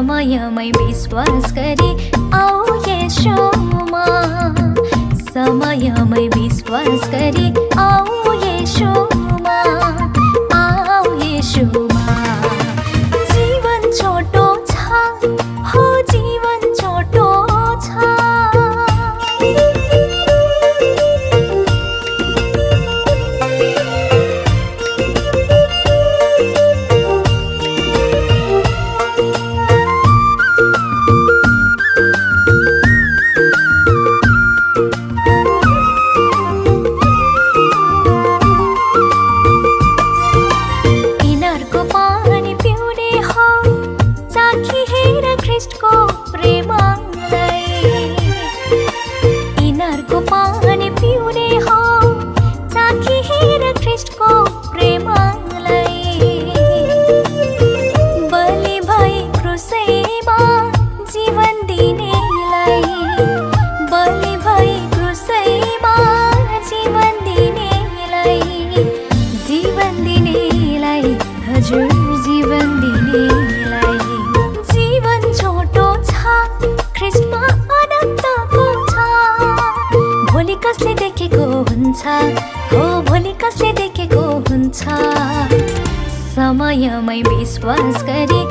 समयमै विश्वास गरी आऊ येशूमा, समयमै विश्वास गरी आऊ येशूमा, आऊ येशूमा। जीवन छोटो छ, हो जीवन छोटो छ। जीवन दिनेलाई जीवन छोटो छ, ख्रीष्टमा अनन्तको छ। भोलि कसले देखेको हुन्छ, हो भोलि कसले देखेको हुन्छ। समयमै विश्वास गरी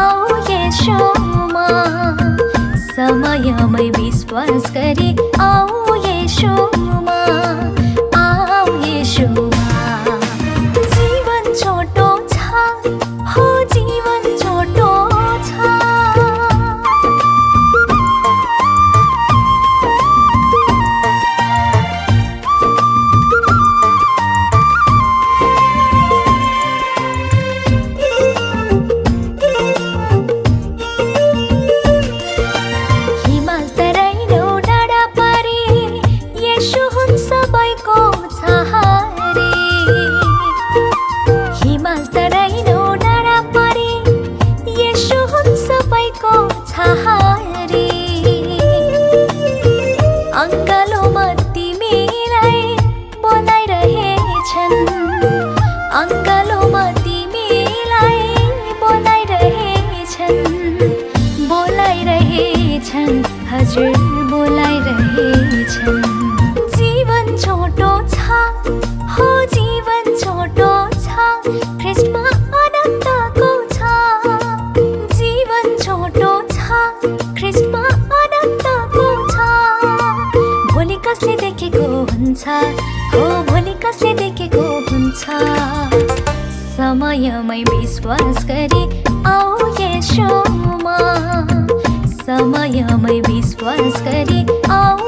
आऊ येशूमा, समयमै विश्वास गरी आऊ येशूमा, आऊ येशूमा। जीवन छोटो छ, हो जीवन छोटो छ। हिमाल तराइनो डाँडा पारी येशू हुन् सबैको सहारे। हिमाल तराइनो डाँडा पारी येशू हुन् सबैको सहारे। अङ्गालोमा तिमीलाई बोलाइरहेछन्, अङ्गालोमा तिमीलाई बोलाइरहेछन्, बोलाइरहेछन्, हजुर बोलाइरहेछन्। जीवन छोटो छ, हो जीवन छोटो छ, ख्रीष्टमा अनन्तको छ। जीवन छोटो छ, ख्रीष्टमा अनन्तको छ। भोलि कसले देखेको हुन्छ, हो भोलि कसले देखेको हुन्छ। समयमै विश्वास गरी आऊ येशूमा, समयमै विश्वास गरी आऊ